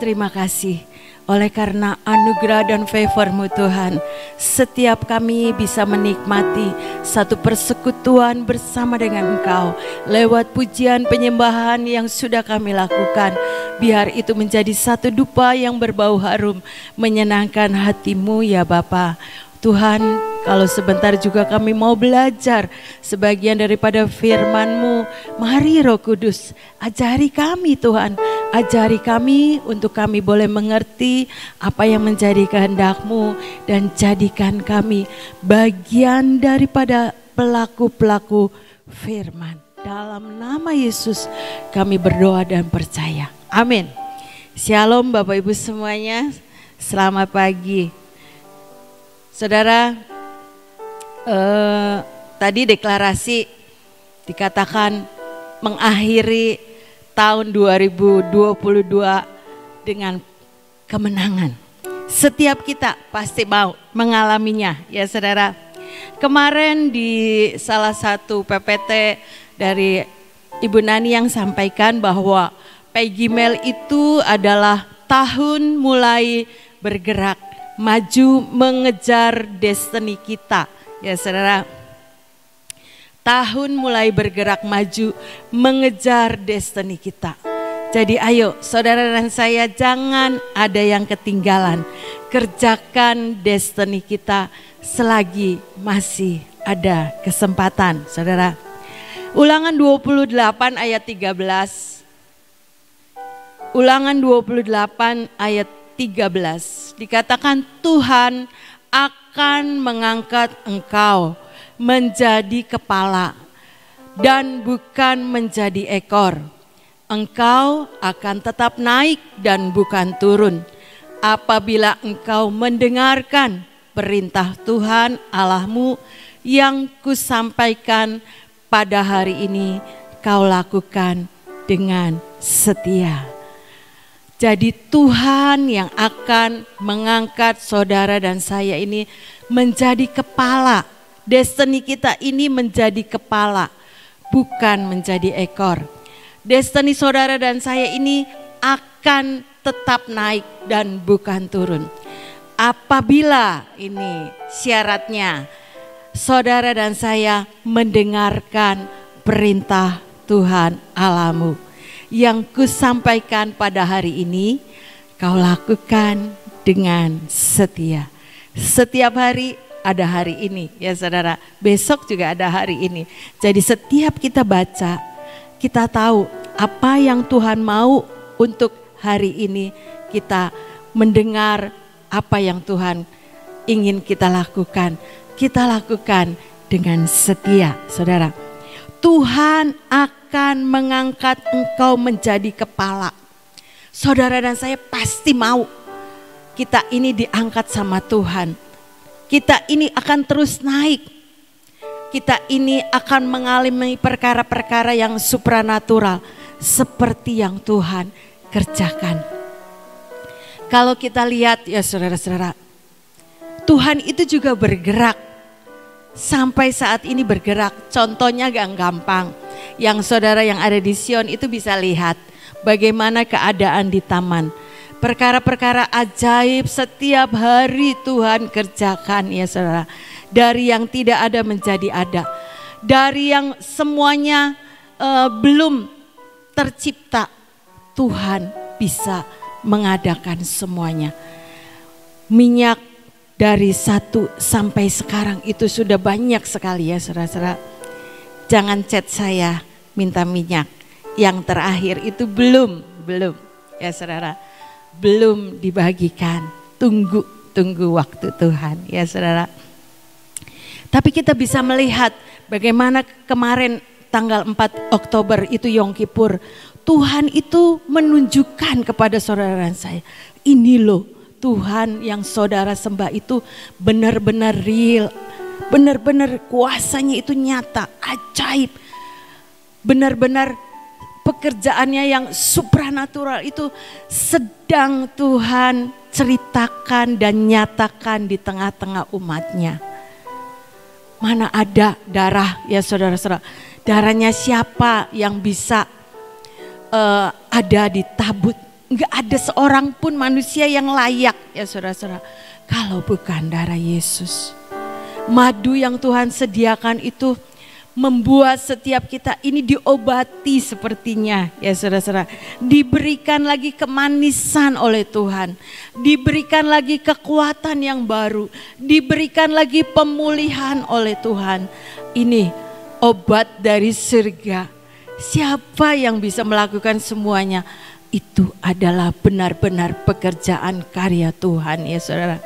terima kasih. Oleh karena anugerah dan favor-Mu Tuhan, setiap kami bisa menikmati satu persekutuan bersama dengan Engkau. Lewat pujian penyembahan yang sudah kami lakukan, biar itu menjadi satu dupa yang berbau harum, menyenangkan hati-Mu ya Bapa. Tuhan, kalau sebentar juga kami mau belajar sebagian daripada firman-Mu. Mari Roh Kudus, ajari kami Tuhan. Ajari kami untuk kami boleh mengerti apa yang menjadi kehendak-Mu. Dan jadikan kami bagian daripada pelaku-pelaku firman. Dalam nama Yesus kami berdoa dan percaya. Amin. Shalom Bapak Ibu semuanya. Selamat pagi. Saudara, tadi deklarasi dikatakan mengakhiri tahun 2022 dengan kemenangan. Setiap kita pasti mau mengalaminya ya saudara. Kemarin di salah satu PPT dari Ibu Nani yang sampaikan bahwa Peggy Mel itu adalah tahun mulai bergerak, maju mengejar destiny kita ya saudara. Tahun mulai bergerak maju mengejar destiny kita. Jadi ayo saudara dan saya jangan ada yang ketinggalan. Kerjakan destiny kita selagi masih ada kesempatan saudara. Ulangan 28 ayat 13. Ulangan 28 ayat 13 dikatakan Tuhan akan mengangkat engkau menjadi kepala dan bukan menjadi ekor. Engkau akan tetap naik dan bukan turun apabila engkau mendengarkan perintah Tuhan Allahmu yang kusampaikan pada hari ini kau lakukan dengan setia. Jadi Tuhan yang akan mengangkat saudara dan saya ini menjadi kepala. Destiny kita ini menjadi kepala, bukan menjadi ekor. Destiny saudara dan saya ini akan tetap naik dan bukan turun. Apabila ini syaratnya, saudara dan saya mendengarkan perintah Tuhan Allahmu. Yang kusampaikan pada hari ini, kau lakukan dengan setia. Setiap hari ada hari ini ya saudara, besok juga ada hari ini. Jadi setiap kita baca, kita tahu apa yang Tuhan mau untuk hari ini. Kita mendengar apa yang Tuhan ingin kita lakukan. Kita lakukan dengan setia saudara. Tuhan akan mengangkat engkau menjadi kepala. Saudara dan saya pasti mau kita ini diangkat sama Tuhan. Kita ini akan terus naik. Kita ini akan mengalami perkara-perkara yang supranatural seperti yang Tuhan kerjakan. Kalau kita lihat ya saudara-saudara, Tuhan itu juga bergerak. Sampai saat ini bergerak, contohnya gak gampang. Yang saudara yang ada di Sion itu bisa lihat bagaimana keadaan di taman. Perkara-perkara ajaib setiap hari Tuhan kerjakan ya saudara. Dari yang tidak ada menjadi ada. Dari yang semuanya belum tercipta, Tuhan bisa mengadakan semuanya. Minyak dari 1 sampai sekarang itu sudah banyak sekali ya saudara-saudara. Jangan chat saya minta minyak. Yang terakhir itu belum ya saudara. Belum dibagikan. Tunggu waktu Tuhan ya saudara. Tapi kita bisa melihat bagaimana kemarin tanggal 4 Oktober itu Yom Kippur. Tuhan itu menunjukkan kepada saudara dan saya. Ini loh. Tuhan yang saudara sembah itu benar-benar real, benar-benar kuasanya itu nyata, ajaib. Benar-benar pekerjaannya yang supranatural itu sedang Tuhan ceritakan dan nyatakan di tengah-tengah umatnya. Mana ada darah ya saudara-saudara, darahnya siapa yang bisa ada di tabut? Enggak ada seorang pun manusia yang layak ya saudara-saudara, kalau bukan darah Yesus. Madu yang Tuhan sediakan itu membuat setiap kita ini diobati sepertinya ya saudara-saudara. Diberikan lagi kemanisan oleh Tuhan. Diberikan lagi kekuatan yang baru. Diberikan lagi pemulihan oleh Tuhan. Ini obat dari surga. Siapa yang bisa melakukan semuanya? Itu adalah benar-benar pekerjaan karya Tuhan ya saudara.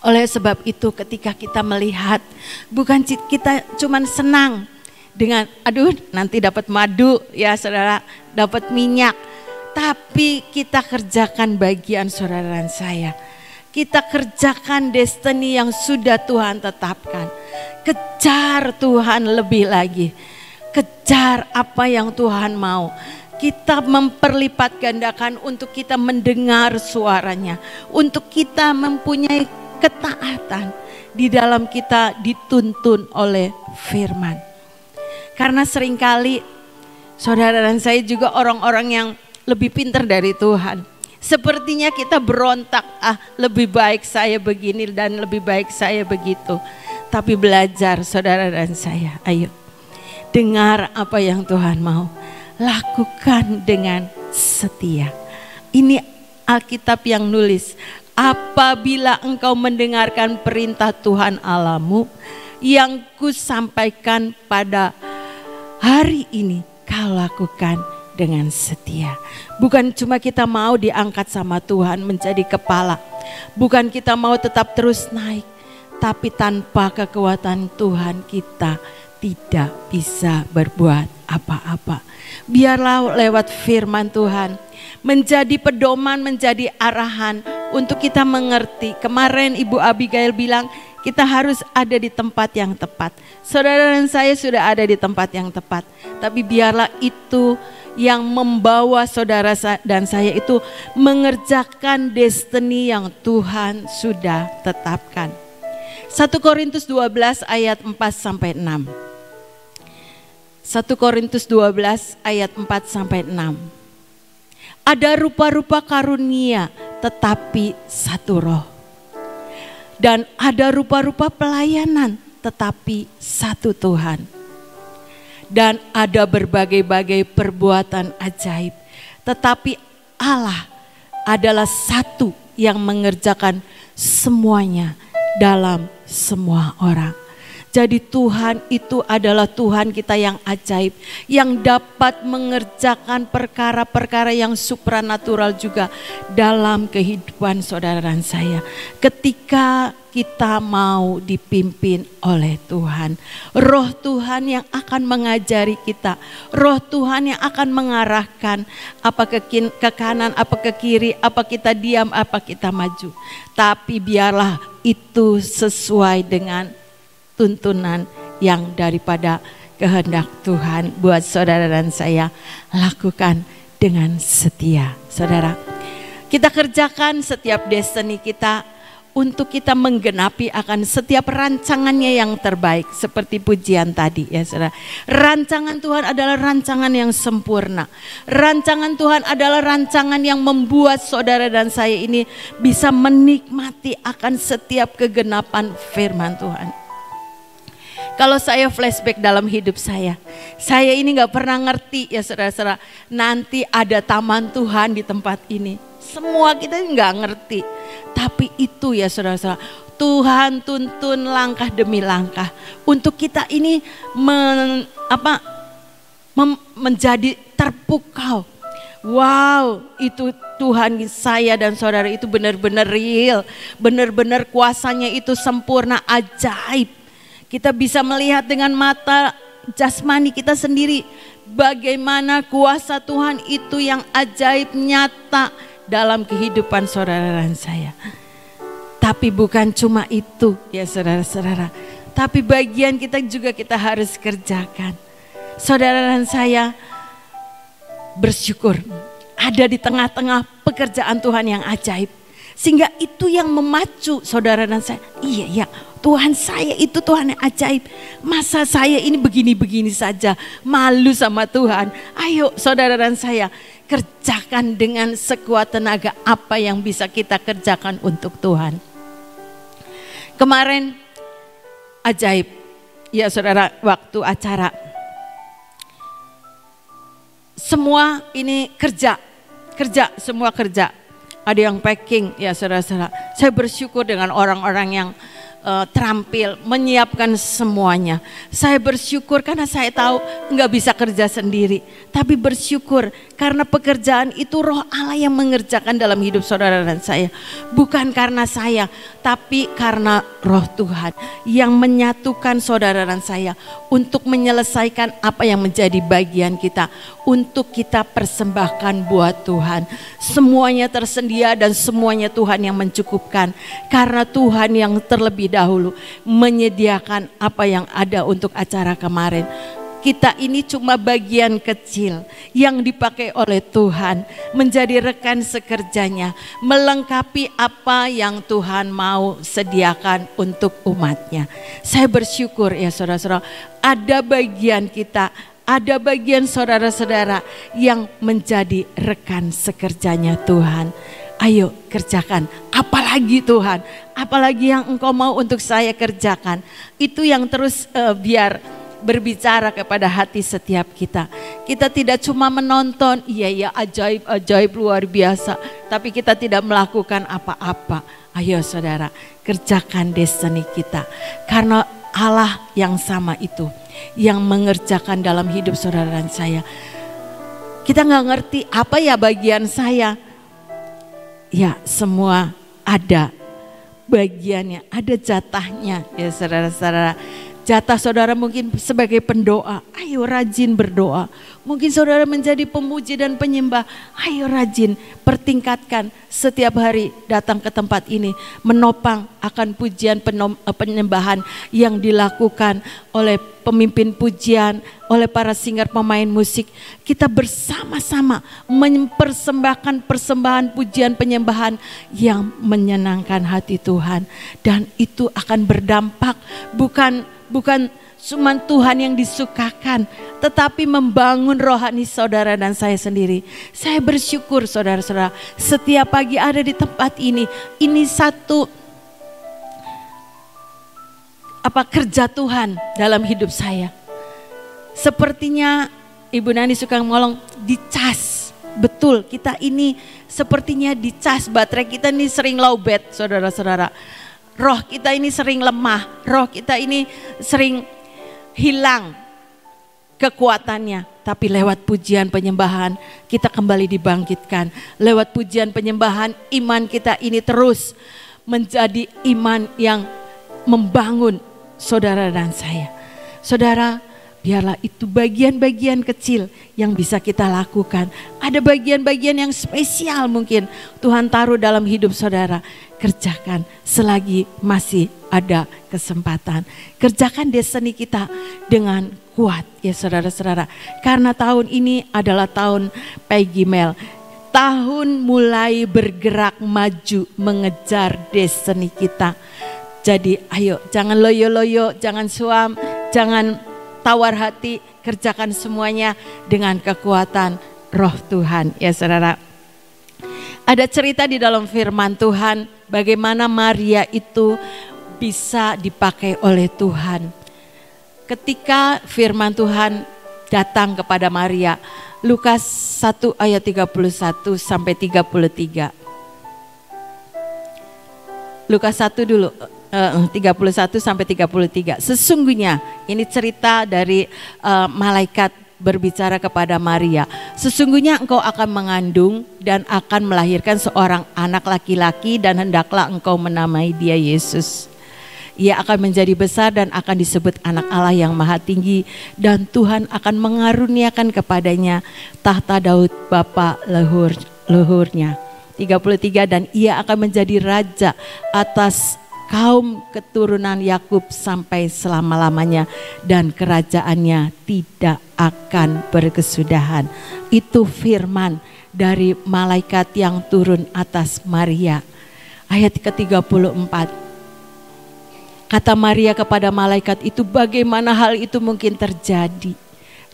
Oleh sebab itu ketika kita melihat, bukan kita cuman senang dengan aduh nanti dapat madu ya saudara, dapat minyak. Tapi kita kerjakan bagian saudara dan saya. Kita kerjakan destiny yang sudah Tuhan tetapkan. Kejar Tuhan lebih lagi. Kejar apa yang Tuhan mau. Kita memperlipat gandakan untuk kita mendengar suaranya. Untuk kita mempunyai ketaatan di dalam kita dituntun oleh firman. Karena seringkali saudara dan saya juga orang-orang yang lebih pintar dari Tuhan. Sepertinya kita berontak, lebih baik saya begini dan lebih baik saya begitu. Tapi belajar saudara dan saya, ayo dengar apa yang Tuhan mau. Lakukan dengan setia. Ini Alkitab yang nulis. Apabila engkau mendengarkan perintah Tuhan Allahmu yang kusampaikan pada hari ini, kau lakukan dengan setia. Bukan cuma kita mau diangkat sama Tuhan menjadi kepala. Bukan kita mau tetap terus naik. Tapi tanpa kekuatan Tuhan kita tidak bisa berbuat apa-apa. Biarlah lewat firman Tuhan menjadi pedoman, menjadi arahan untuk kita mengerti. Kemarin Ibu Abigail bilang kita harus ada di tempat yang tepat. Saudara dan saya sudah ada di tempat yang tepat. Tapi biarlah itu yang membawa saudara dan saya itu mengerjakan destiny yang Tuhan sudah tetapkan. 1 Korintus 12 ayat 4-6. 1 Korintus 12 ayat 4-6. Ada rupa-rupa karunia tetapi satu roh. Dan ada rupa-rupa pelayanan tetapi satu Tuhan. Dan ada berbagai-bagai perbuatan ajaib. Tetapi Allah adalah satu yang mengerjakan semuanya dalam semua orang. Jadi Tuhan itu adalah Tuhan kita yang ajaib, yang dapat mengerjakan perkara-perkara yang supranatural juga dalam kehidupan saudara dan saya. Ketika kita mau dipimpin oleh Tuhan, Roh Tuhan yang akan mengajari kita, Roh Tuhan yang akan mengarahkan apa ke kanan, apa ke kiri, apa kita diam, apa kita maju. Tapi biarlah itu sesuai dengan tuntunan yang daripada kehendak Tuhan buat saudara dan saya. Lakukan dengan setia. Saudara, kita kerjakan setiap destiny kita untuk kita menggenapi akan setiap rancangannya yang terbaik. Seperti pujian tadi ya saudara. Rancangan Tuhan adalah rancangan yang sempurna. Rancangan Tuhan adalah rancangan yang membuat saudara dan saya ini bisa menikmati akan setiap kegenapan firman Tuhan. Kalau saya flashback dalam hidup saya ini gak pernah ngerti ya saudara-saudara, nanti ada taman Tuhan di tempat ini. Semua kita gak ngerti. Tapi itu ya saudara-saudara, Tuhan tuntun langkah demi langkah. Untuk kita ini menjadi terpukau. Wow, itu Tuhan saya dan saudara itu benar-benar real. Benar-benar kuasanya itu sempurna, ajaib. Kita bisa melihat dengan mata jasmani kita sendiri bagaimana kuasa Tuhan itu yang ajaib nyata dalam kehidupan saudara dan saya. Tapi bukan cuma itu ya saudara-saudara. Tapi bagian kita juga kita harus kerjakan. Saudara dan saya bersyukur ada di tengah-tengah pekerjaan Tuhan yang ajaib. Sehingga itu yang memacu saudara dan saya. Iya, Tuhan saya itu Tuhan yang ajaib. Masa saya ini begini-begini saja, malu sama Tuhan. Ayo saudara dan saya, kerjakan dengan sekuat tenaga apa yang bisa kita kerjakan untuk Tuhan. Kemarin ajaib, ya saudara, waktu acara. Semua ini kerja, semua kerja. Ada yang packing, ya saudara-saudara. Saya bersyukur dengan orang-orang yang terampil, menyiapkan semuanya. Saya bersyukur karena saya tahu nggak bisa kerja sendiri. Tapi bersyukur karena pekerjaan itu Roh Allah yang mengerjakan dalam hidup saudara dan saya. Bukan karena saya, tapi karena Roh Tuhan yang menyatukan saudara dan saya untuk menyelesaikan apa yang menjadi bagian kita. Untuk kita persembahkan buat Tuhan. Semuanya tersedia dan semuanya Tuhan yang mencukupkan. Karena Tuhan yang terlebih dahulu menyediakan apa yang ada untuk acara kemarin. Kita ini cuma bagian kecil yang dipakai oleh Tuhan menjadi rekan sekerjanya, melengkapi apa yang Tuhan mau sediakan untuk umatnya. Saya bersyukur ya saudara-saudara, ada bagian kita, ada bagian saudara-saudara yang menjadi rekan sekerjanya Tuhan. Ayo kerjakan, apalagi Tuhan, apalagi yang Engkau mau untuk saya kerjakan. Itu yang terus biar berbicara kepada hati setiap kita. Kita tidak cuma menonton, iya ajaib luar biasa, tapi kita tidak melakukan apa-apa. Ayo saudara, kerjakan destiny kita. Karena Allah yang sama itu, yang mengerjakan dalam hidup saudara dan saya. Kita nggak ngerti apa ya bagian saya. Ya semua ada bagiannya, ada jatahnya ya saudara-saudara. Jatah saudara mungkin sebagai pendoa, ayo rajin berdoa. Mungkin saudara menjadi pemuji dan penyembah, ayo rajin pertingkatkan setiap hari datang ke tempat ini. Menopang akan pujian penyembahan yang dilakukan oleh pemimpin pujian, oleh para singer pemain musik. Kita bersama-sama mempersembahkan persembahan pujian penyembahan yang menyenangkan hati Tuhan. Dan itu akan berdampak bukan cuma Tuhan yang disukakan, tetapi membangun rohani saudara dan saya sendiri. Saya bersyukur saudara-saudara, setiap pagi ada di tempat ini. Ini satu kerja Tuhan dalam hidup saya. Sepertinya Ibu Nani suka ngomong dicas. Betul, kita ini sepertinya dicas, baterai kita ini sering lowbat saudara-saudara. Roh kita ini sering lemah, roh kita ini sering hilang kekuatannya. Tapi lewat pujian penyembahan kita kembali dibangkitkan. Lewat pujian penyembahan iman kita ini terus menjadi iman yang membangun saudara dan saya. Saudara, biarlah itu bagian-bagian kecil yang bisa kita lakukan. Ada bagian-bagian yang spesial mungkin Tuhan taruh dalam hidup saudara. Kerjakan selagi masih ada kesempatan. Kerjakan destiny kita dengan kuat ya saudara-saudara. Karena tahun ini adalah tahun Peggy Mel. Tahun mulai bergerak maju mengejar destiny kita. Jadi ayo jangan loyo-loyo, jangan suam, jangan tawar hati. Kerjakan semuanya dengan kekuatan Roh Tuhan ya saudara. Ada cerita di dalam firman Tuhan bagaimana Maria itu bisa dipakai oleh Tuhan. Ketika firman Tuhan datang kepada Maria, Lukas 1 ayat 31 sampai 33. Lukas 1 dulu, 31 sampai 33. Sesungguhnya ini cerita dari malaikat berbicara kepada Maria. Sesungguhnya engkau akan mengandung dan akan melahirkan seorang anak laki-laki dan hendaklah engkau menamai dia Yesus. Ia akan menjadi besar dan akan disebut anak Allah yang maha tinggi, dan Tuhan akan mengaruniakan kepadanya tahta Daud bapa leluhurnya. 33, dan ia akan menjadi raja atas kaum keturunan Yakub sampai selama-lamanya, dan kerajaannya tidak akan berkesudahan. Itu firman dari malaikat yang turun atas Maria. Ayat ke-34. Kata Maria kepada malaikat itu, bagaimana hal itu mungkin terjadi?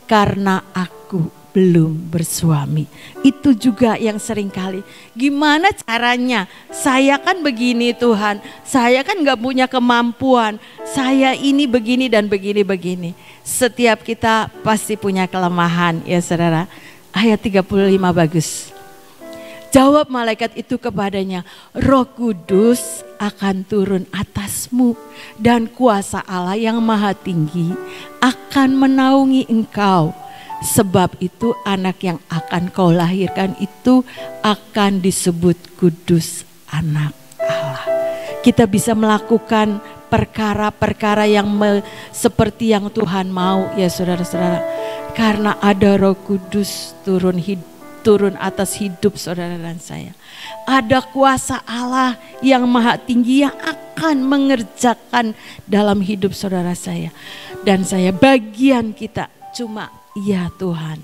Karena aku belum bersuami. Itu juga yang seringkali, gimana caranya? Saya kan begini Tuhan, saya kan gak punya kemampuan, saya ini begini dan begini-begini. Setiap kita pasti punya kelemahan ya saudara. Ayat 35 bagus. Jawab malaikat itu kepadanya, Roh Kudus akan turun atasmu dan kuasa Allah yang maha tinggi akan menaungi engkau. Sebab itu anak yang akan kau lahirkan itu akan disebut kudus anak Allah. Kita bisa melakukan perkara-perkara yang seperti yang Tuhan mau ya saudara-saudara. Karena ada Roh Kudus turun atas hidup saudara dan saya. Ada kuasa Allah yang maha tinggi yang akan mengerjakan dalam hidup saudara saya. Dan saya, bagian kita cuma, ya Tuhan,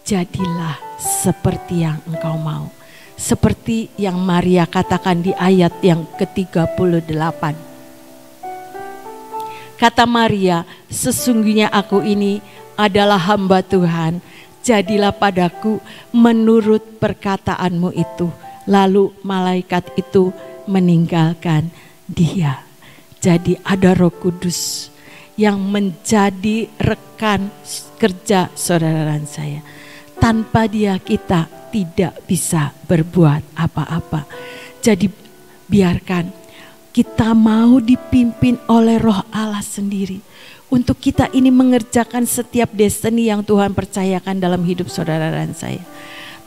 jadilah seperti yang Engkau mau. Seperti yang Maria katakan di ayat yang ke-38. Kata Maria, sesungguhnya aku ini adalah hamba Tuhan. Jadilah padaku menurut perkataanmu itu. Lalu malaikat itu meninggalkan dia. Jadi ada Roh Kudus yang menjadi rekan kerja saudara dan saya. Tanpa dia kita tidak bisa berbuat apa-apa. Jadi biarkan kita mau dipimpin oleh Roh Allah sendiri. Untuk kita ini mengerjakan setiap destiny yang Tuhan percayakan dalam hidup saudara dan saya.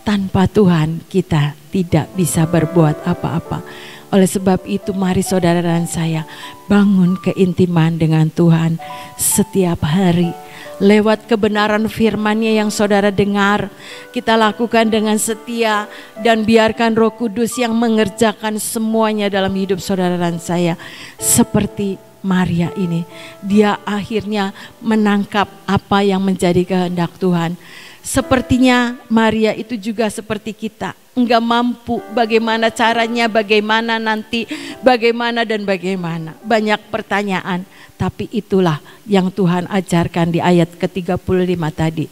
Tanpa Tuhan kita tidak bisa berbuat apa-apa. Oleh sebab itu mari saudara dan saya bangun keintiman dengan Tuhan setiap hari. Lewat kebenaran firman-Nya yang saudara dengar, kita lakukan dengan setia dan biarkan Roh Kudus yang mengerjakan semuanya dalam hidup saudara dan saya. Seperti Maria ini, dia akhirnya menangkap apa yang menjadi kehendak Tuhan. Sepertinya Maria itu juga seperti kita, enggak mampu bagaimana caranya, bagaimana nanti, bagaimana dan bagaimana. Banyak pertanyaan, tapi itulah yang Tuhan ajarkan di ayat ke-35 tadi.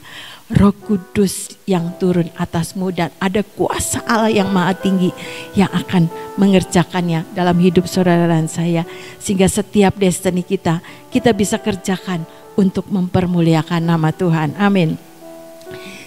Roh Kudus yang turun atasmu dan ada kuasa Allah yang maha tinggi yang akan mengerjakannya dalam hidup saudara dan saya. Sehingga setiap destiny kita bisa kerjakan untuk mempermuliakan nama Tuhan. Amin.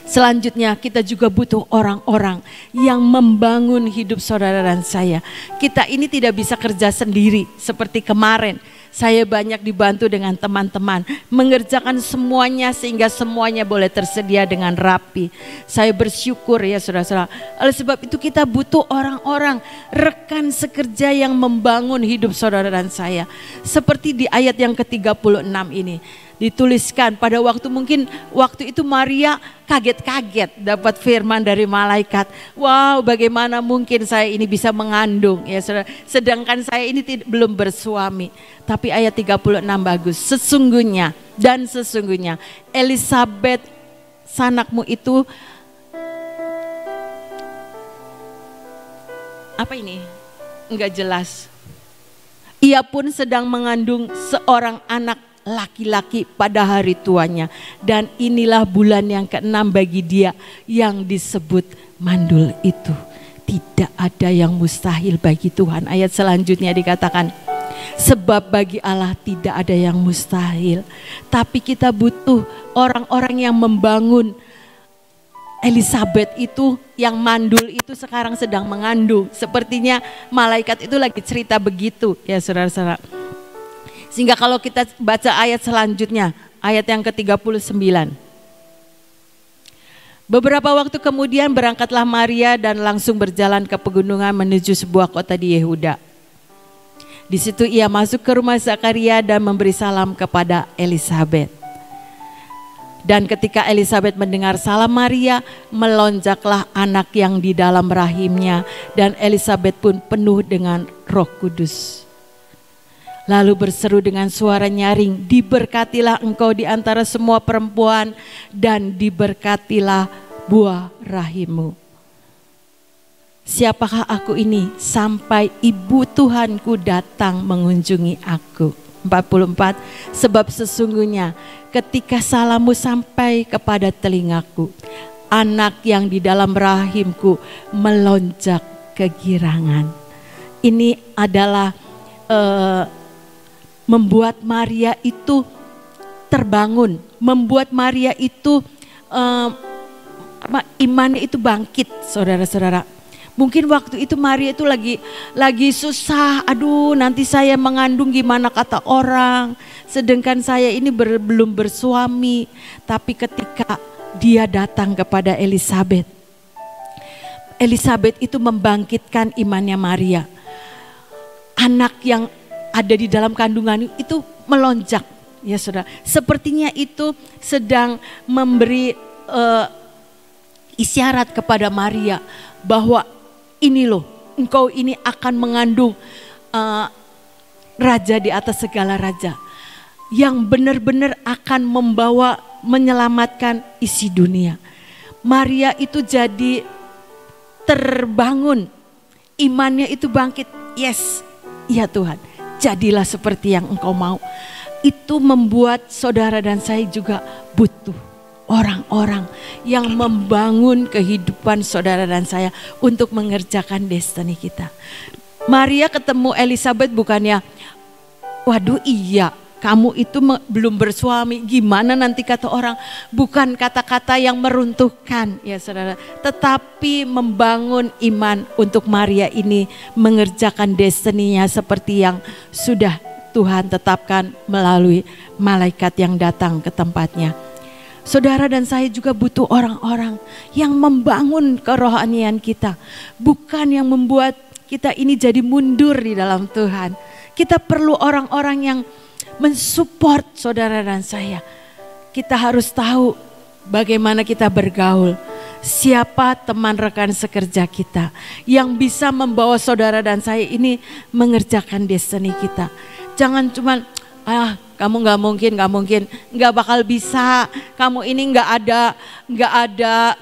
Selanjutnya kita juga butuh orang-orang yang membangun hidup saudara dan saya. Kita ini tidak bisa kerja sendiri seperti kemarin. Saya banyak dibantu dengan teman-teman mengerjakan semuanya sehingga semuanya boleh tersedia dengan rapi. Saya bersyukur ya saudara-saudara. Oleh sebab itu kita butuh orang-orang rekan sekerja yang membangun hidup saudara dan saya. Seperti di ayat yang ke-36 ini. Dituliskan pada waktu itu Maria kaget-kaget dapat firman dari malaikat. Wow, bagaimana mungkin saya ini bisa mengandung ya saudara. Sedangkan saya ini belum bersuami. Tapi ayat 36 bagus. Sesungguhnya Elisabet sanakmu itu apa ini? Enggak jelas. Ia pun sedang mengandung seorang anak laki-laki pada hari tuanya. Dan inilah bulan yang ke-6 bagi dia yang disebut mandul itu. Tidak ada yang mustahil bagi Tuhan. Ayat selanjutnya dikatakan, sebab bagi Allah tidak ada yang mustahil. Tapi kita butuh orang-orang yang membangun. Elisabet itu yang mandul itu sekarang sedang mengandung. Sepertinya malaikat itu lagi cerita begitu ya saudara-saudara. Sehingga kalau kita baca ayat selanjutnya, ayat yang ke-39. Beberapa waktu kemudian berangkatlah Maria dan langsung berjalan ke pegunungan menuju sebuah kota di Yehuda. Di situ ia masuk ke rumah Zakaria dan memberi salam kepada Elisabet. Dan ketika Elisabet mendengar salam Maria, melonjaklah anak yang di dalam rahimnya dan Elisabet pun penuh dengan Roh Kudus. Lalu berseru dengan suara nyaring, diberkatilah engkau di antara semua perempuan dan diberkatilah buah rahimmu. Siapakah aku ini sampai ibu Tuhanku datang mengunjungi aku? 44. Sebab sesungguhnya ketika salammu sampai kepada telingaku, anak yang di dalam rahimku melonjak kegirangan. Ini adalah membuat Maria itu terbangun, membuat Maria itu imannya itu bangkit, saudara-saudara. Mungkin waktu itu Maria itu lagi susah, aduh nanti saya mengandung gimana kata orang, sedangkan saya ini belum bersuami. Tapi ketika dia datang kepada Elisabet, Elisabet itu membangkitkan imannya Maria. Anak yang ada di dalam kandungan itu melonjak, ya saudara. Sepertinya itu sedang memberi isyarat kepada Maria bahwa ini loh, engkau ini akan mengandung raja di atas segala raja, yang benar-benar akan menyelamatkan isi dunia. Maria itu jadi terbangun, imannya itu bangkit. Yes, ya Tuhan, jadilah seperti yang engkau mau. Itu membuat saudara dan saya juga butuh orang-orang yang membangun kehidupan saudara dan saya untuk mengerjakan destiny kita. Maria ketemu Elisabet bukannya, waduh iya kamu itu belum bersuami, gimana nanti kata orang. Bukan kata-kata yang meruntuhkan ya saudara, tetapi membangun iman untuk Maria ini mengerjakan destiny-nya seperti yang sudah Tuhan tetapkan melalui malaikat yang datang ke tempatnya. Saudara dan saya juga butuh orang-orang yang membangun kerohanian kita, bukan yang membuat kita ini jadi mundur di dalam Tuhan. Kita perlu orang-orang yang mensupport saudara dan saya. Kita harus tahu bagaimana kita bergaul. Siapa teman rekan sekerja kita yang bisa membawa saudara dan saya ini mengerjakan destiny kita. Jangan cuman kamu nggak mungkin, nggak bakal bisa. Kamu ini nggak ada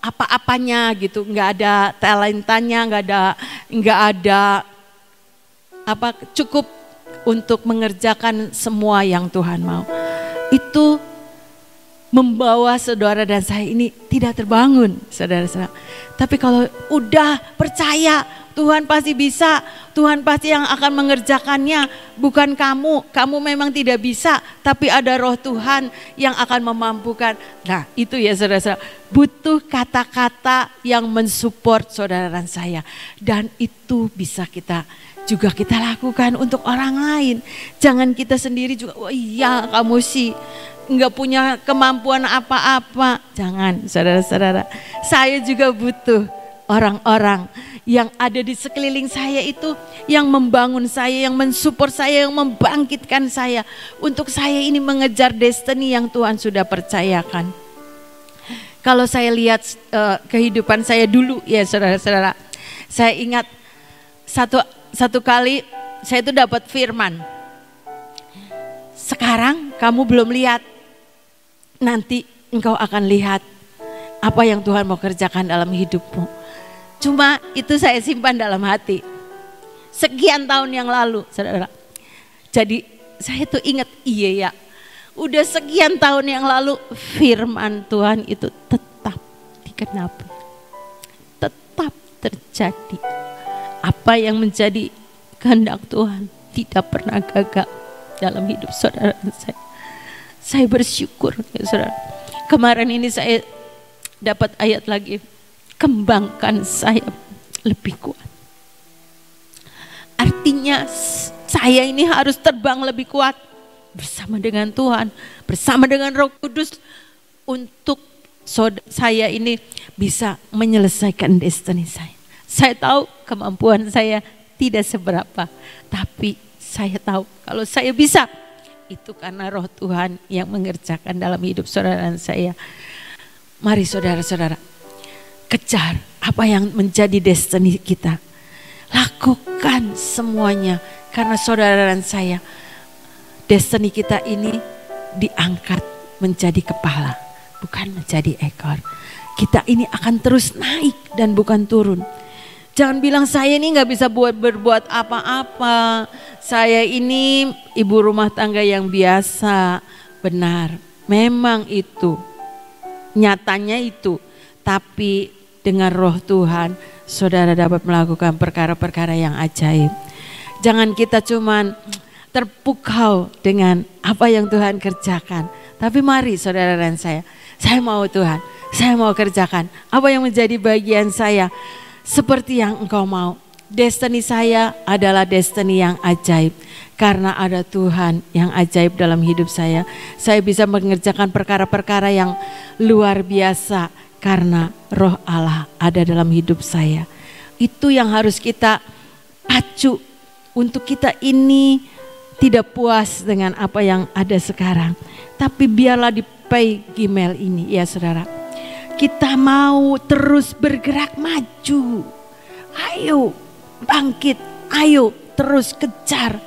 apa-apanya gitu, nggak ada talentanya, nggak ada cukup untuk mengerjakan semua yang Tuhan mau. Itu membawa saudara dan saya ini tidak terbangun, saudara-saudara. Tapi kalau udah percaya Tuhan pasti bisa, Tuhan pasti yang akan mengerjakannya, bukan kamu memang tidak bisa, tapi ada roh Tuhan yang akan memampukan. Nah itu ya saudara-saudara, butuh kata-kata yang mensupport saudara dan saya. Dan itu bisa kita lakukan untuk orang lain. Jangan kita sendiri juga, oh iya kamu sih nggak punya kemampuan apa-apa. Jangan saudara-saudara, saya juga butuh orang-orang yang ada di sekeliling saya itu, yang membangun saya, yang mensupport saya, yang membangkitkan saya untuk saya ini mengejar destiny yang Tuhan sudah percayakan. Kalau saya lihat kehidupan saya dulu ya saudara-saudara, saya ingat satu kali saya itu dapat firman. Sekarang kamu belum lihat, nanti engkau akan lihat apa yang Tuhan mau kerjakan dalam hidupmu. Cuma itu saya simpan dalam hati sekian tahun yang lalu, saudara. Jadi saya tuh ingat, iya ya, udah sekian tahun yang lalu firman Tuhan itu tetap dikenapi, tetap terjadi. Apa yang menjadi kehendak Tuhan tidak pernah gagal dalam hidup saudara dan saya. Saya bersyukur ya saudara. Kemarin ini saya dapat ayat lagi, kembangkan saya lebih kuat. Artinya saya ini harus terbang lebih kuat bersama dengan Tuhan, bersama dengan Roh Kudus, untuk saya ini bisa menyelesaikan destiny saya. Saya tahu kemampuan saya tidak seberapa, tapi saya tahu kalau saya bisa, itu karena Roh Tuhan yang mengerjakan dalam hidup saudara dan saya. Mari saudara-saudara, kejar apa yang menjadi destiny kita. Lakukan semuanya karena saudara dan saya, destiny kita ini diangkat menjadi kepala, bukan menjadi ekor. Kita ini akan terus naik dan bukan turun. Jangan bilang saya ini gak bisa berbuat apa-apa, Saya ini ibu rumah tangga yang biasa, benar. Memang itu, nyatanya itu. Tapi dengan roh Tuhan, saudara dapat melakukan perkara-perkara yang ajaib. Jangan kita cuman terpukau dengan apa yang Tuhan kerjakan. Tapi mari saudara dan saya mau Tuhan, saya mau kerjakan apa yang menjadi bagian saya seperti yang Engkau mau. Destiny saya adalah destiny yang ajaib. Karena ada Tuhan yang ajaib dalam hidup saya bisa mengerjakan perkara-perkara yang luar biasa karena roh Allah ada dalam hidup saya. Itu yang harus kita pacu untuk kita ini tidak puas dengan apa yang ada sekarang. Tapi biarlah di Pay Gimel ini ya saudara, kita mau terus bergerak maju. Ayo bangkit, ayo terus kejar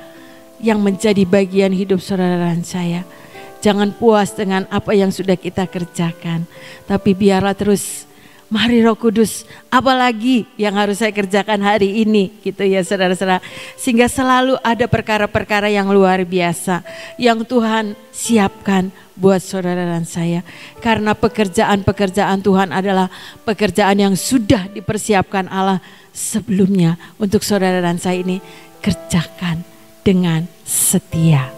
yang menjadi bagian hidup saudara dan saya. Jangan puas dengan apa yang sudah kita kerjakan, tapi biarlah terus, mari Roh Kudus, apalagi yang harus saya kerjakan hari ini gitu ya saudara-saudara. Sehingga selalu ada perkara-perkara yang luar biasa yang Tuhan siapkan buat saudara dan saya. Karena pekerjaan-pekerjaan Tuhan adalah pekerjaan yang sudah dipersiapkan Allah sebelumnya untuk saudara dan saya ini kerjakan dengan setia.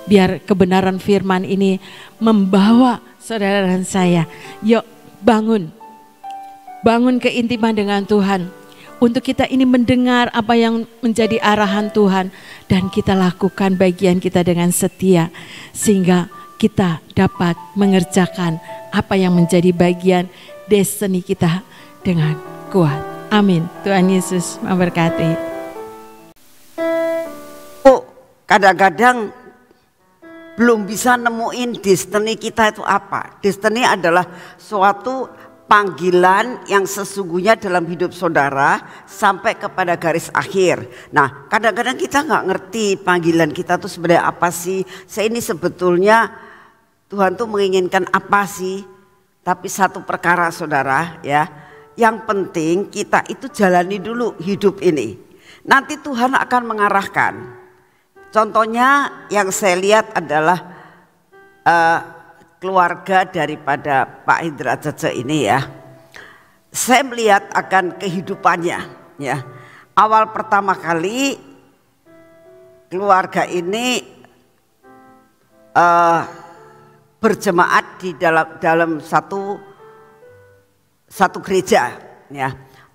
Biar kebenaran firman ini membawa saudara dan saya, yuk bangun keintiman dengan Tuhan. Untuk kita ini mendengar apa yang menjadi arahan Tuhan dan kita lakukan bagian kita dengan setia. Sehingga kita dapat mengerjakan apa yang menjadi bagian destiny kita dengan kuat. Amin. Tuhan Yesus memberkati. Kadang-kadang belum bisa nemuin destiny kita itu apa. Destiny adalah suatu panggilan yang sesungguhnya dalam hidup saudara sampai kepada garis akhir. Nah, kadang-kadang kita nggak ngerti panggilan kita tuh sebenarnya apa sih. Saya ini sebetulnya Tuhan tuh menginginkan apa sih. Tapi satu perkara saudara ya, yang penting kita itu jalani dulu hidup ini. Nanti Tuhan akan mengarahkan. Contohnya yang saya lihat adalah keluarga daripada Pak Indra Cece ini ya. Saya melihat akan kehidupannya ya. Awal pertama kali keluarga ini berjemaat di dalam satu gereja ya.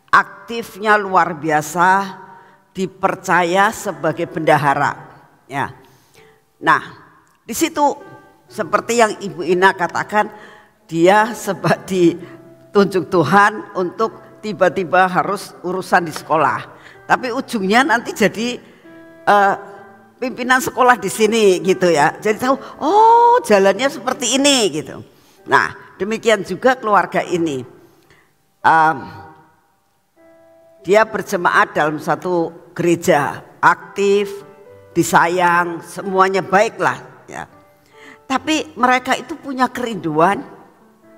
Aktifnya luar biasa, dipercaya sebagai bendahara. Ya, nah di situ seperti yang Ibu Ina katakan, dia sebab ditunjuk Tuhan untuk tiba-tiba harus urusan di sekolah, tapi ujungnya nanti jadi pimpinan sekolah di sini gitu ya. Jadi tahu, oh jalannya seperti ini gitu. Nah demikian juga keluarga ini, dia berjemaat dalam satu gereja, aktif, disayang, semuanya baiklah ya. Tapi mereka itu punya kerinduan,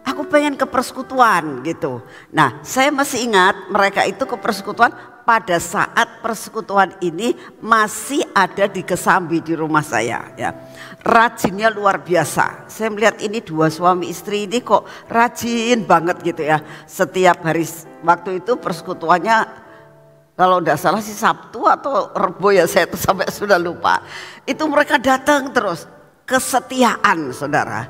aku pengen ke persekutuan gitu. Nah saya masih ingat mereka itu ke persekutuan pada saat persekutuan ini masih ada di Kesambi di rumah saya ya. Rajinnya luar biasa. Saya melihat ini dua suami istri ini kok rajin banget gitu ya. Setiap hari waktu itu persekutuannya, kalau tidak salah sih Sabtu atau Rebo ya, saya tuh sampai sudah lupa. Itu mereka datang terus, kesetiaan saudara.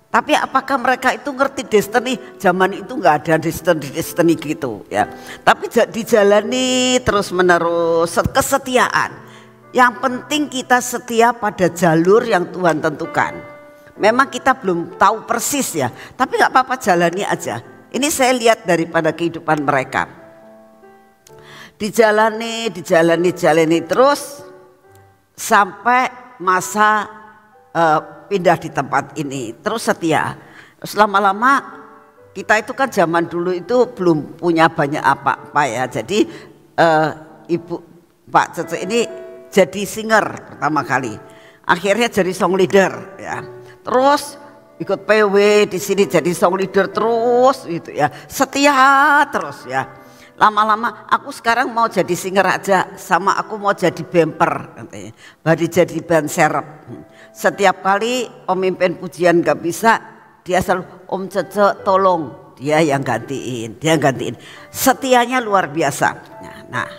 Tapi apakah mereka itu ngerti destiny? Zaman itu nggak ada destiny gitu ya. Tapi dijalani terus menerus, kesetiaan. Yang penting kita setia pada jalur yang Tuhan tentukan. Memang kita belum tahu persis ya, tapi nggak apa-apa, jalani aja. Ini saya lihat daripada kehidupan mereka. Dijalani terus sampai masa pindah di tempat ini, terus setia. Terus lama-lama kita itu kan zaman dulu itu belum punya banyak apa-apa ya. Jadi Ibu Pak Cece ini jadi singer pertama kali. Akhirnya jadi song leader ya. Terus ikut PW di sini jadi song leader terus gitu ya. Setia terus ya. Lama-lama aku sekarang mau jadi Singaraja, sama aku mau jadi bemper katanya. Baru jadi ban serep. Setiap kali pemimpin pujian gak bisa, dia selalu Om Cece tolong, dia yang gantiin, setianya luar biasa. Nah,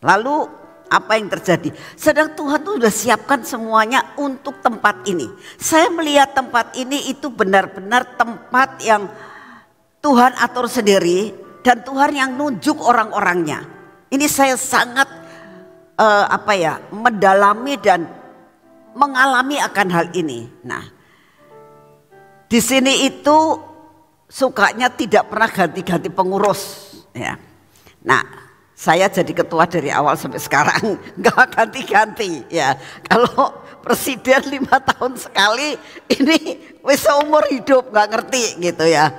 lalu apa yang terjadi? Sedang Tuhan tuh sudah siapkan semuanya untuk tempat ini. Saya melihat tempat ini itu benar-benar tempat yang Tuhan atur sendiri dan Tuhan yang nunjuk orang-orangnya. Ini saya sangat mendalami dan mengalami akan hal ini. Nah, di sini itu sukanya tidak pernah ganti-ganti pengurus ya. Nah, saya jadi ketua dari awal sampai sekarang nggak ganti-ganti ya. Kalau presiden 5 tahun sekali, ini wis seumur hidup nggak ngerti gitu ya.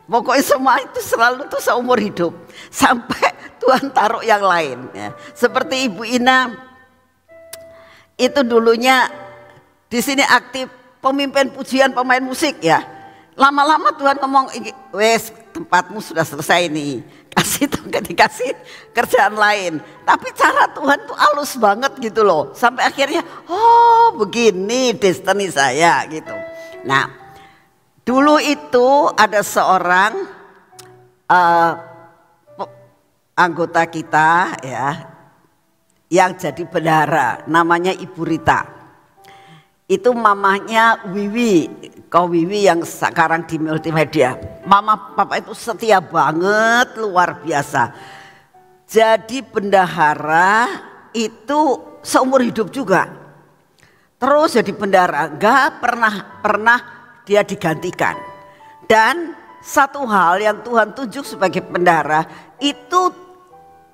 Pokoknya semua itu selalu tuh seumur hidup sampai Tuhan taruh yang lain ya. Seperti Ibu Ina itu dulunya di sini aktif pemimpin pujian, pemain musik ya. Lama-lama Tuhan ngomong, wes tempatmu sudah selesai nih, dikasih kerjaan lain. Tapi cara Tuhan tuh halus banget gitu loh. Sampai akhirnya, oh begini destiny saya gitu. Nah, dulu itu ada seorang anggota kita ya, yang jadi bendahara, namanya Ibu Rita. Itu mamanya Wiwi, kau Wiwi yang sekarang di multimedia. Mama papa itu setia banget, luar biasa. Jadi bendahara itu seumur hidup juga. Terus jadi bendahara, gak pernah dia digantikan. Dan satu hal yang Tuhan tunjuk sebagai bendahara itu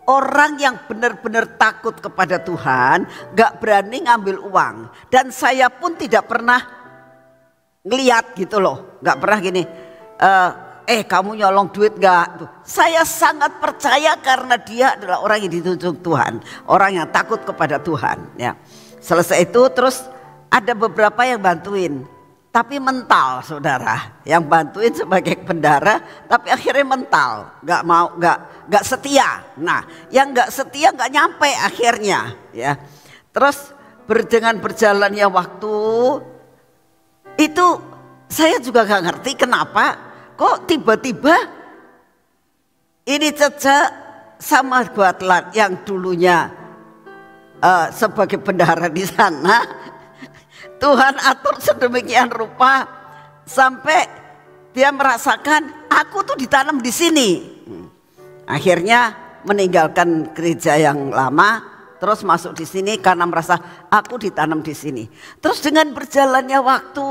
orang yang benar-benar takut kepada Tuhan, gak berani ngambil uang. Dan saya pun tidak pernah ngeliat gitu loh, gak pernah gini, kamu nyolong duit gak? Saya sangat percaya karena dia adalah orang yang ditunjuk Tuhan, orang yang takut kepada Tuhan. Ya. Selesai itu terus ada beberapa yang bantuin. Tapi mental saudara, yang bantuin sebagai bendahara, tapi akhirnya mental, nggak setia. Nah, yang nggak setia nggak nyampe akhirnya, ya. Terus dengan berjalannya waktu itu saya juga nggak ngerti kenapa kok tiba-tiba ini Cece sama Guatlan yang dulunya sebagai bendahara di sana. Tuhan atur sedemikian rupa sampai dia merasakan aku tuh ditanam di sini. Akhirnya meninggalkan gereja yang lama, terus masuk di sini karena merasa aku ditanam di sini. Terus dengan berjalannya waktu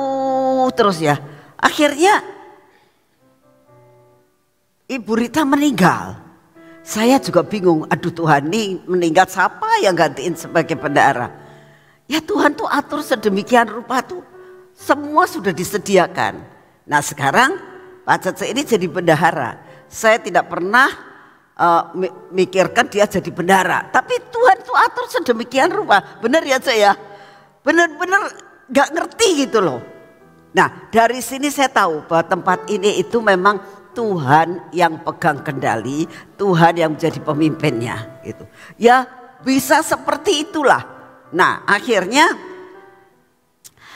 terus ya, akhirnya Ibu Rita meninggal. Saya juga bingung, aduh Tuhan ini meninggal siapa yang gantiin sebagai bendahara? Ya Tuhan tuh atur sedemikian rupa tuh semua sudah disediakan. Nah sekarang Pak Cece ini jadi bendahara. Saya tidak pernah mikirkan dia jadi bendahara. Tapi Tuhan tuh atur sedemikian rupa. Benar ya Cek ya? Benar-benar gak ngerti gitu loh. Nah dari sini saya tahu bahwa tempat ini itu memang Tuhan yang pegang kendali. Tuhan yang menjadi pemimpinnya gitu. Ya bisa seperti itulah. Nah akhirnya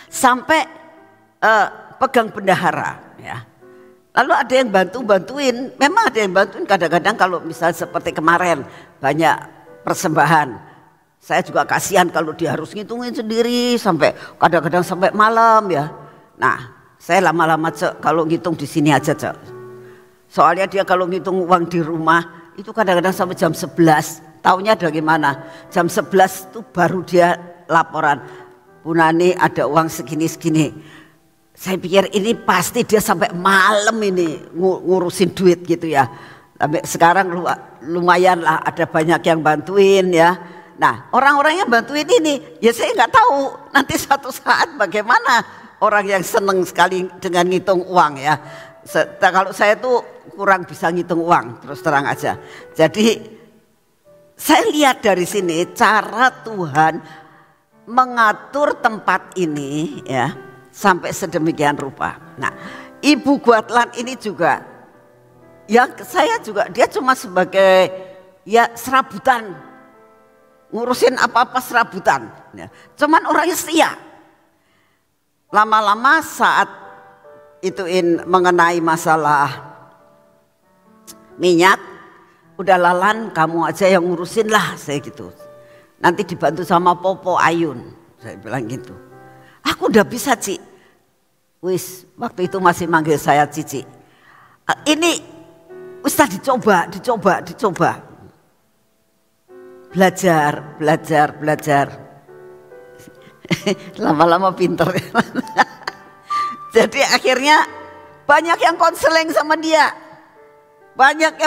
sampai pegang bendahara ya. Lalu ada yang bantuin, memang ada yang bantuin kadang-kadang kalau misalnya seperti kemarin banyak persembahan. Saya juga kasihan kalau dia harus ngitungin sendiri sampai kadang-kadang sampai malam ya. Nah saya lama-lama Cek kalau ngitung di sini aja Cek. Soalnya dia kalau ngitung uang di rumah itu kadang-kadang sampai jam 11. Taunya dari mana? Jam 11 itu baru dia laporan. Bu Nani ada uang segini-segini. Saya pikir ini pasti dia sampai malam ini ngurusin duit gitu ya. Sampai sekarang lumayan lah ada banyak yang bantuin ya. Nah orang-orang yang bantuin ini ya saya nggak tahu nanti suatu saat bagaimana orang yang seneng sekali dengan ngitung uang ya. Kalau saya tuh kurang bisa ngitung uang terus terang aja. Jadi saya lihat dari sini cara Tuhan mengatur tempat ini ya sampai sedemikian rupa. Nah, Ibu Guatlan ini juga ya saya juga, dia cuma sebagai ya serabutan, ngurusin apa-apa serabutan. Ya. Cuman orangnya setia. Lama-lama saat ituin mengenai masalah minyak, udah Lalan kamu aja yang ngurusin lah, saya gitu. Nanti dibantu sama Popo Ayun, saya bilang gitu. Aku udah bisa Ci. Wis, waktu itu masih manggil saya Cici. Ini Ustaz dicoba. Belajar. Lama-lama pinter. Jadi akhirnya banyak yang konseling sama dia. Banyak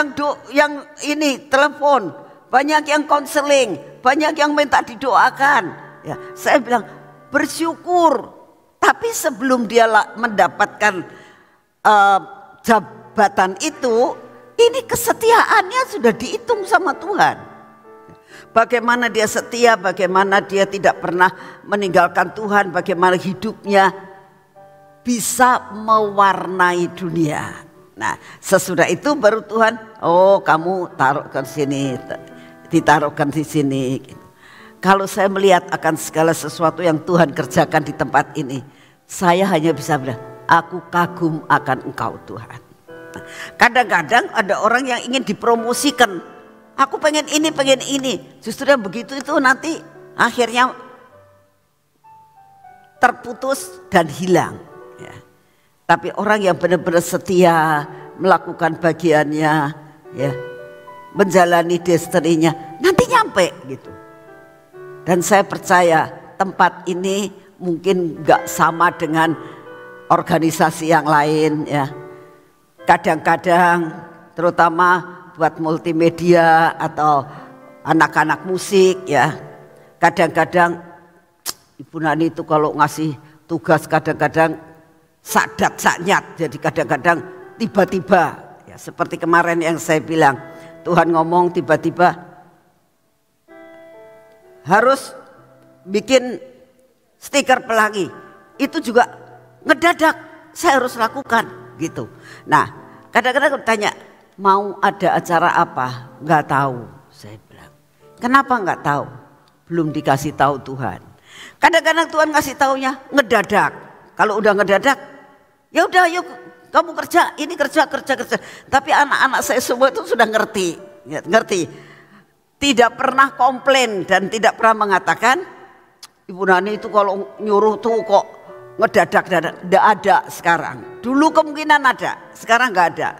yang ini telepon, banyak yang konseling, banyak yang minta didoakan. Ya, saya bilang bersyukur. Tapi sebelum dia mendapatkan jabatan itu, ini kesetiaannya sudah dihitung sama Tuhan. Bagaimana dia setia, bagaimana dia tidak pernah meninggalkan Tuhan, bagaimana hidupnya bisa mewarnai dunia. Nah, sesudah itu baru Tuhan, oh kamu taruhkan sini, ditaruhkan di sini. Kalau saya melihat akan segala sesuatu yang Tuhan kerjakan di tempat ini, saya hanya bisa bilang, aku kagum akan Engkau Tuhan. Kadang-kadang ada orang yang ingin dipromosikan, aku pengen ini. Justru yang begitu itu nanti akhirnya terputus dan hilang. Ya. Tapi orang yang benar-benar setia, melakukan bagiannya, ya, menjalani destininya, nanti nyampe gitu. Dan saya percaya tempat ini mungkin gak sama dengan organisasi yang lain ya. Kadang-kadang terutama buat multimedia atau anak-anak musik ya. Kadang-kadang Ibu Nani itu kalau ngasih tugas kadang-kadang sadat saknyat. Jadi kadang-kadang tiba-tiba ya, seperti kemarin yang saya bilang, Tuhan ngomong tiba-tiba harus bikin stiker pelangi, itu juga ngedadak saya harus lakukan gitu. Nah kadang-kadang tanya mau ada acara apa, nggak tahu. Saya bilang kenapa nggak tahu? Belum dikasih tahu Tuhan. Kadang-kadang Tuhan ngasih taunya ngedadak. Kalau udah ngedadak, ya udah yuk kamu kerja, ini kerja. Tapi anak-anak saya semua itu sudah ngerti. Tidak pernah komplain dan tidak pernah mengatakan Ibu Nani itu kalau nyuruh tuh kok ngedadak. Tidak ada sekarang. Dulu kemungkinan ada, sekarang nggak ada.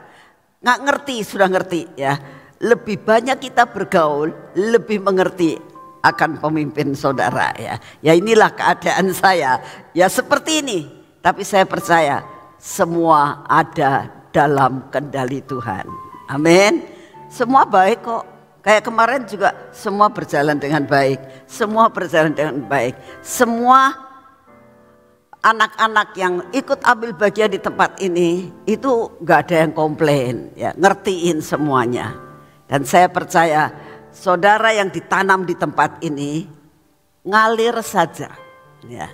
Nggak ngerti, sudah ngerti ya. Lebih banyak kita bergaul, lebih mengerti akan pemimpin saudara ya. Ya inilah keadaan saya. Ya seperti ini. Tapi saya percaya semua ada dalam kendali Tuhan. Amin. Semua baik kok. Kayak kemarin juga semua berjalan dengan baik. Semua anak-anak yang ikut ambil bagian di tempat ini itu gak ada yang komplain ya, ngertiin semuanya. Dan saya percaya saudara yang ditanam di tempat ini ngalir saja ya.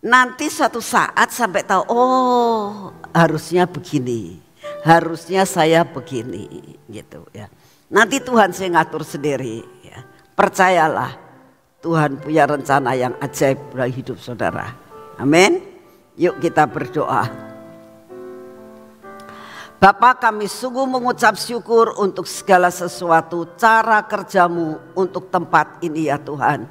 Nanti suatu saat sampai tahu, oh harusnya begini, harusnya saya begini gitu ya. Nanti Tuhan saya ngatur sendiri ya. Percayalah Tuhan punya rencana yang ajaib dalam hidup saudara. Amin. Yuk kita berdoa. Bapa, kami sungguh mengucap syukur untuk segala sesuatu cara kerjamu untuk tempat ini ya Tuhan.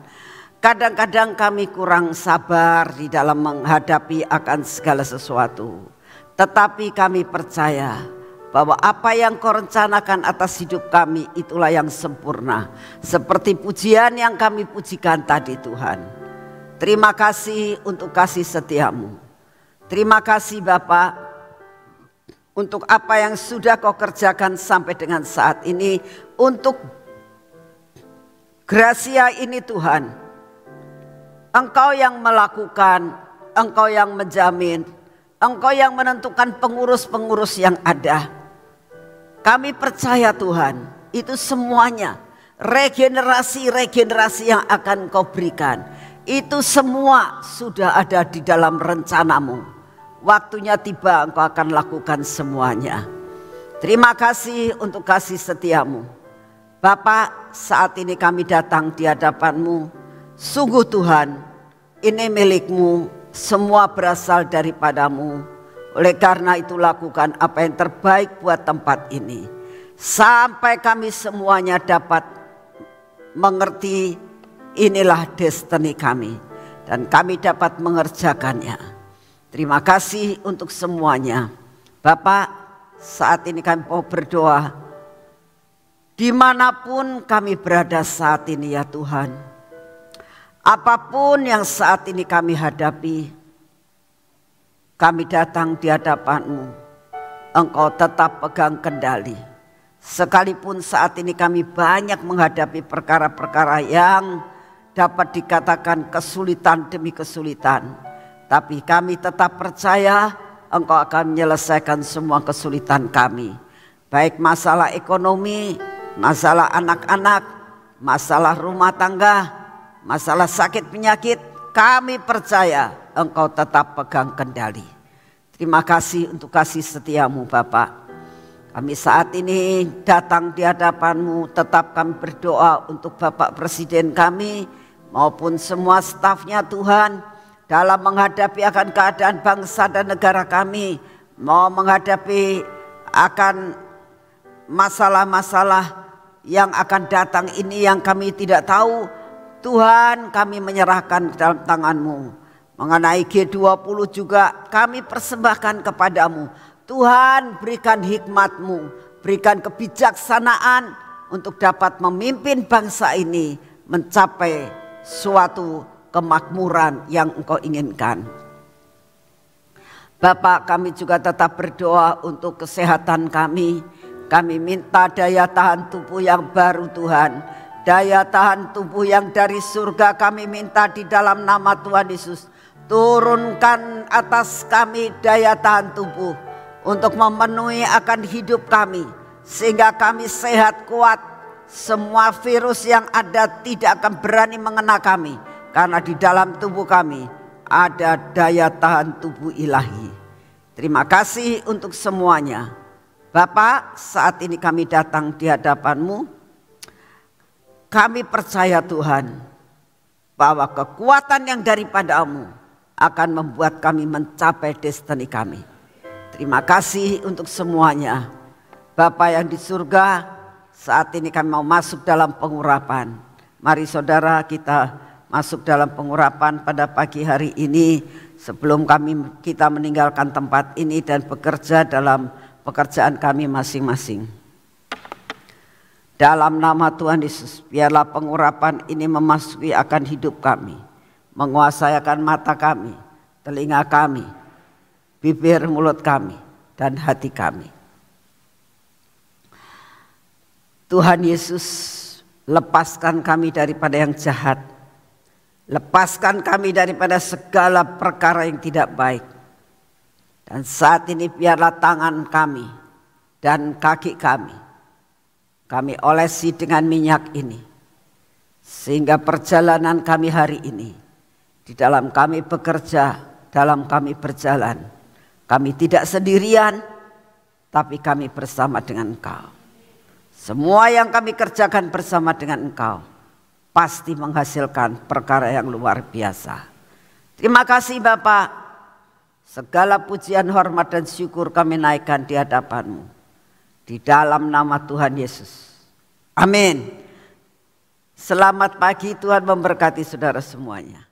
Kadang-kadang kami kurang sabar di dalam menghadapi akan segala sesuatu. Tetapi kami percaya bahwa apa yang kau rencanakan atas hidup kami itulah yang sempurna. Seperti pujian yang kami pujikan tadi Tuhan. Terima kasih untuk kasih setiamu. Terima kasih Bapa untuk apa yang sudah kau kerjakan sampai dengan saat ini. Untuk gracia ini Tuhan. Engkau yang melakukan, Engkau yang menjamin, Engkau yang menentukan pengurus-pengurus yang ada. Kami percaya Tuhan, itu semuanya regenerasi yang akan Kau berikan. Itu semua sudah ada di dalam rencanamu. Waktunya tiba Engkau akan lakukan semuanya. Terima kasih untuk kasih setiamu. Bapa, saat ini kami datang di hadapan-Mu. Sungguh Tuhan, ini milik-Mu, semua berasal daripada-Mu. Oleh karena itu lakukan apa yang terbaik buat tempat ini. Sampai kami semuanya dapat mengerti inilah destiny kami. Dan kami dapat mengerjakannya. Terima kasih untuk semuanya. Bapak, saat ini kami mau berdoa. Dimanapun kami berada saat ini ya Tuhan. Apapun yang saat ini kami hadapi. Kami datang di hadapan-Mu. Engkau tetap pegang kendali. Sekalipun saat ini kami banyak menghadapi perkara-perkara yang dapat dikatakan kesulitan demi kesulitan. Tapi kami tetap percaya Engkau akan menyelesaikan semua kesulitan kami. Baik masalah ekonomi, masalah anak-anak, masalah rumah tangga, masalah sakit penyakit. Kami percaya Engkau tetap pegang kendali. Terima kasih untuk kasih setiamu Bapak. Kami saat ini datang di hadapan-Mu, tetap kami berdoa untuk Bapak Presiden kami maupun semua stafnya Tuhan dalam menghadapi akan keadaan bangsa dan negara kami, mau menghadapi akan masalah-masalah yang akan datang ini yang kami tidak tahu. Tuhan, kami menyerahkan ke dalam tangan-Mu. Mengenai G20 juga kami persembahkan kepadamu. Tuhan, berikan hikmat-Mu, berikan kebijaksanaan untuk dapat memimpin bangsa ini mencapai suatu kemakmuran yang Engkau inginkan. Bapak, kami juga tetap berdoa untuk kesehatan kami. Kami minta daya tahan tubuh yang baru Tuhan. Daya tahan tubuh yang dari surga kami minta di dalam nama Tuhan Yesus. Turunkan atas kami daya tahan tubuh untuk memenuhi akan hidup kami. Sehingga kami sehat kuat. Semua virus yang ada tidak akan berani mengena kami. Karena di dalam tubuh kami ada daya tahan tubuh ilahi. Terima kasih untuk semuanya. Bapak, saat ini kami datang di hadapan-Mu. Kami percaya Tuhan bahwa kekuatan yang daripada-Mu akan membuat kami mencapai destiny kami. Terima kasih untuk semuanya. Bapa yang di surga, saat ini kami mau masuk dalam pengurapan. Mari saudara kita masuk dalam pengurapan pada pagi hari ini. Sebelum kita meninggalkan tempat ini dan bekerja dalam pekerjaan kami masing-masing. Dalam nama Tuhan Yesus, biarlah pengurapan ini memasuki akan hidup kami. Menguasai akan mata kami, telinga kami, bibir mulut kami, dan hati kami. Tuhan Yesus, lepaskan kami daripada yang jahat. Lepaskan kami daripada segala perkara yang tidak baik. Dan saat ini biarlah tangan kami dan kaki kami olesi dengan minyak ini. Sehingga perjalanan kami hari ini, di dalam kami bekerja, dalam kami berjalan, kami tidak sendirian, tapi kami bersama dengan Engkau. Semua yang kami kerjakan bersama dengan Engkau pasti menghasilkan perkara yang luar biasa. Terima kasih Bapak. Segala pujian, hormat dan syukur kami naikkan di hadapan-Mu. Di dalam nama Tuhan Yesus. Amin. Selamat pagi, Tuhan memberkati saudara semuanya.